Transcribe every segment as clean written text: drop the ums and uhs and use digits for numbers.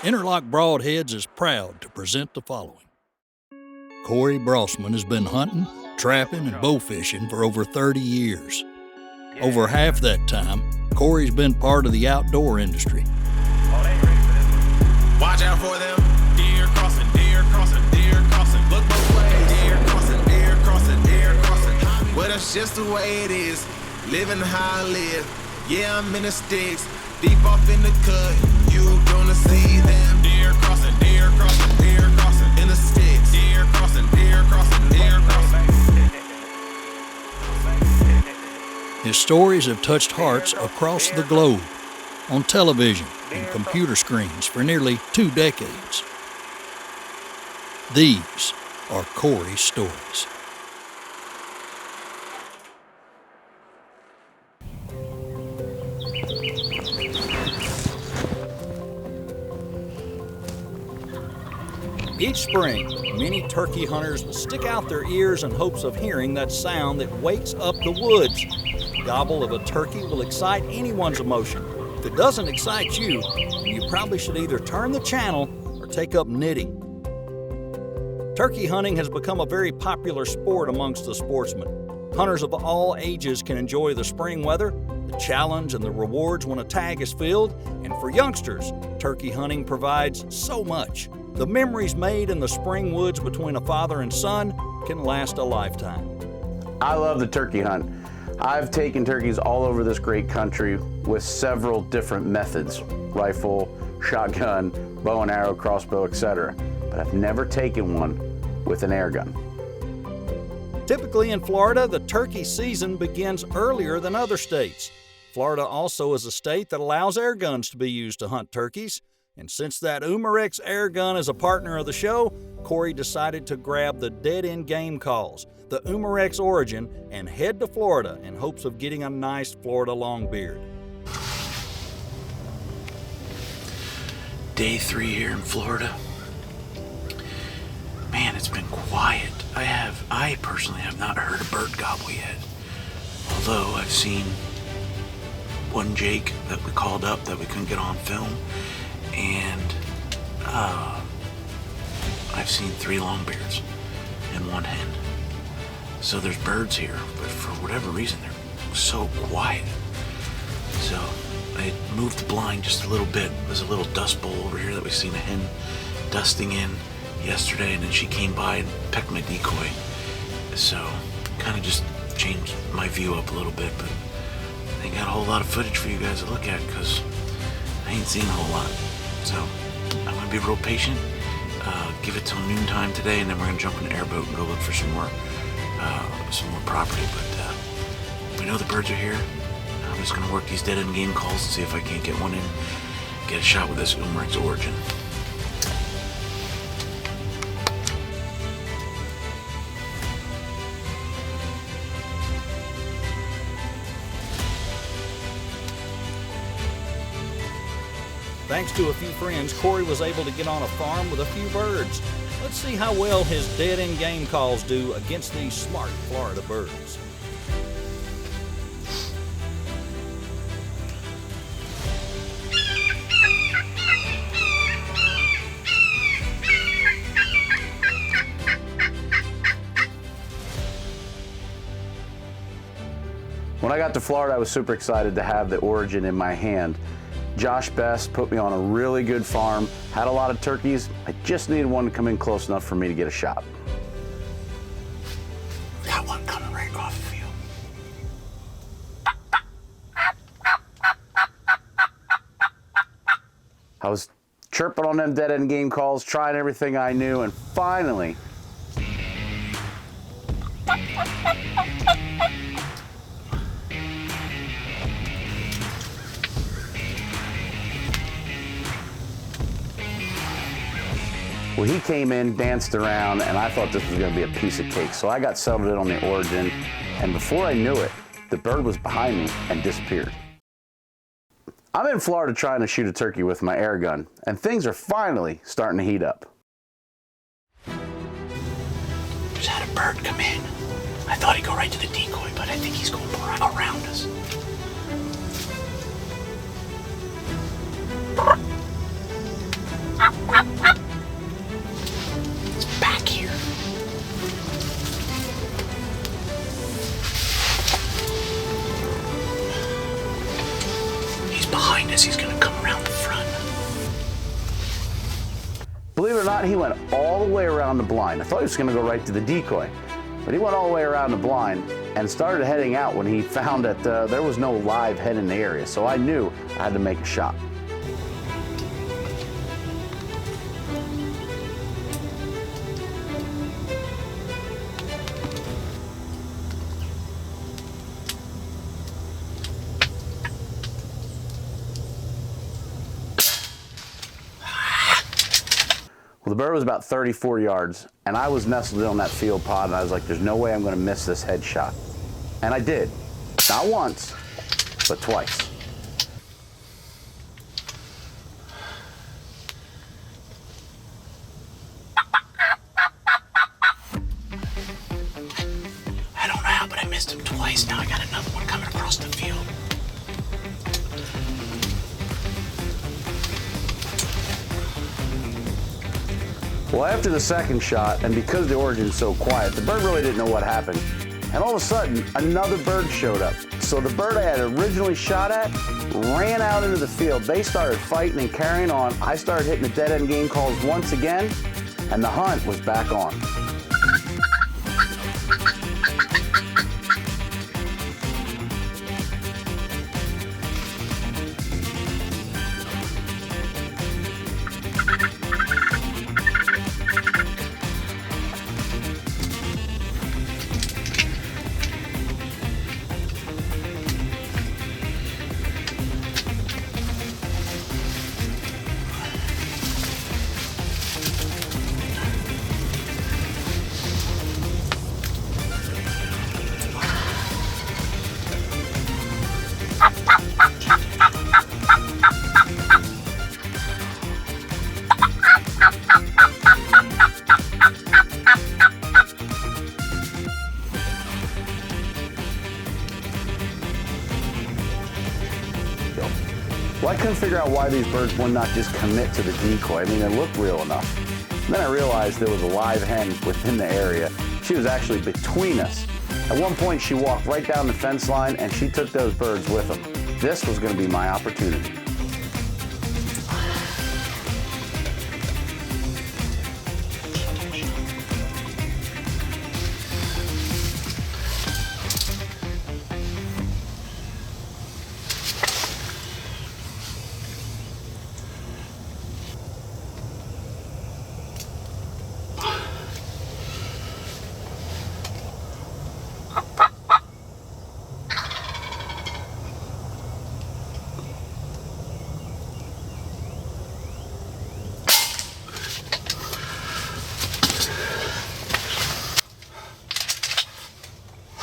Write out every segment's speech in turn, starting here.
Interlock Broadheads is proud to present the following. Corey Brossman has been hunting, trapping, and bow fishing for over 30 years. Over half that time, Corey's been part of the outdoor industry. Watch out for them. Deer crossing, deer crossing, deer crossing. Look both ways. Deer crossing, deer crossing, deer crossing. Well, that's just the way it is. Living how I live. Yeah, I'm in the sticks. Deep off in the cut. You gonna see them. Deer crossing, deer crossing, deer crossing. In the sticks. Deer crossing, deer crossing, deer crossing. His stories have touched hearts across the globe, on television and computer screens for nearly 2 decades. These are Corey's stories. Each spring, many turkey hunters will stick out their ears in hopes of hearing that sound that wakes up the woods. The gobble of a turkey will excite anyone's emotion. If it doesn't excite you, you probably should either turn the channel or take up knitting. Turkey hunting has become a very popular sport amongst the sportsmen. Hunters of all ages can enjoy the spring weather, the challenge and the rewards when a tag is filled, and for youngsters, turkey hunting provides so much. The memories made in the spring woods between a father and son can last a lifetime. I love the turkey hunt. I've taken turkeys all over this great country with several different methods: rifle, shotgun, bow and arrow, crossbow, etc. But I've never taken one with an air gun. Typically in Florida, the turkey season begins earlier than other states. Florida also is a state that allows air guns to be used to hunt turkeys. And since that Umarex airgun is a partner of the show, Corey decided to grab the dead-end game calls, the Umarex Origin, and head to Florida in hopes of getting a nice Florida longbeard. Day 3 here in Florida. Man, it's been quiet. I personally have not heard a bird gobble yet. Although I've seen one Jake that we called up that we couldn't get on film. And I've seen 3 longbeards and 1 hen. So there's birds here, but for whatever reason they're so quiet. So I moved the blind just a little bit. There's a little dust bowl over here that we've seen a hen dusting in yesterday, and then she came by and pecked my decoy. So kind of just changed my view up a little bit, but I ain't got a whole lot of footage for you guys to look at because I ain't seen a whole lot. So I'm gonna be real patient, give it till noontime today, and then we're gonna jump in an airboat and go look for some more property. But we know the birds are here. I'm just gonna work these dead-end game calls and see if I can't get one in, get a shot with this Umarex Origin. Thanks to a few friends, Corey was able to get on a farm with a few birds. Let's see how well his dead-end game calls do against these smart Florida birds. When I got to Florida, I was super excited to have the Origin in my hand. Josh Best put me on a really good farm, had a lot of turkeys. I just needed one to come in close enough for me to get a shot. Got one coming right off the field. I was chirping on them dead-end game calls, trying everything I knew, and finally, well, he came in, danced around, and I thought this was going to be a piece of cake. So I got settled in on the Origin, and before I knew it, the bird was behind me and disappeared. I'm in Florida trying to shoot a turkey with my air gun, and things are finally starting to heat up. Just had a bird come in. I thought he'd go right to the decoy, but I think he's going around us. behind us. He's gonna come around the front. Believe it or not, he went all the way around the blind. I thought he was gonna go right to the decoy, but he went all the way around the blind and started heading out when he found that there was no live head in the area. So I knew I had to make a shot. Well, the bird was about 34 yards, and I was nestled in on that field pod, and I was like, there's no way I'm going to miss this headshot. And I did. Not once, but twice. I don't know how, but I missed him twice. Now I got another one coming across the field. Well, after the second shot, and because the Origin's so quiet, the bird really didn't know what happened. And all of a sudden, another bird showed up. So the bird I had originally shot at ran out into the field. They started fighting and carrying on. I started hitting the dead-end game calls once again, and the hunt was back on. Well, I couldn't figure out why these birds would not just commit to the decoy. I mean, it looked real enough. And then I realized there was a live hen within the area. She was actually between us. At one point, she walked right down the fence line, and she took those birds with them. This was going to be my opportunity.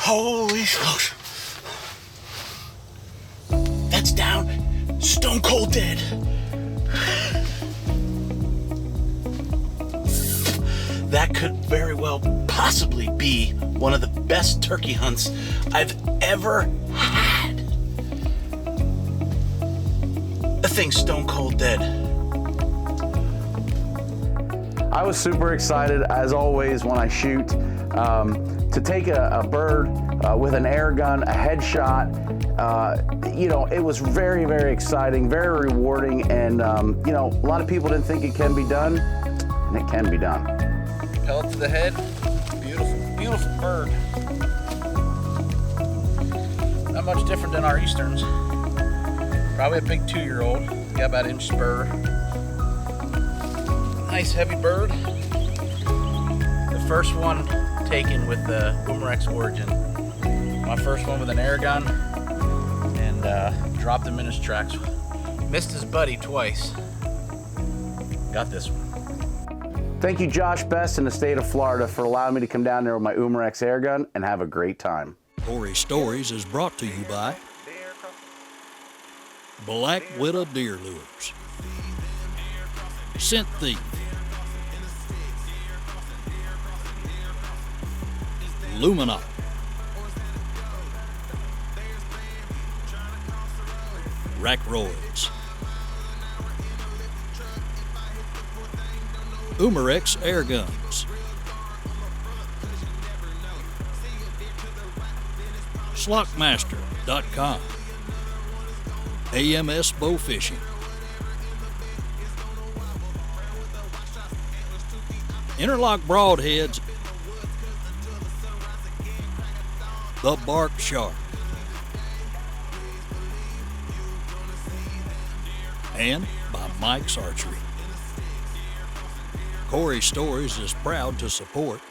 Holy smokes. That's down. Stone cold dead. That could very well possibly be one of the best turkey hunts I've ever had. The thing's stone cold dead. I was super excited, as always, when I shoot, to take a bird with an air gun, a headshot. You know, it was very, very exciting, very rewarding, and you know, a lot of people didn't think it can be done, and it can be done. Pellet to the head. Beautiful, beautiful bird. Not much different than our Easterns. Probably a big 2-year-old. Got about an inch spur. Nice heavy bird. The first one taken with the Umarex Origin. My first one with an air gun, and dropped him in his tracks. Missed his buddy twice. Got this one. Thank you, Josh Best in the state of Florida, for allowing me to come down there with my Umarex air gun and have a great time. Corey Stories is brought to you by Black Widow Deer Lures, Scent Thief, Luminite, Rackroids, Umarex Air Guns, Slockmaster.com, AMS Bow Fishing, Interlock Broadheads, The Bark Shark, and by Mike's Archery. Corey Stories is proud to support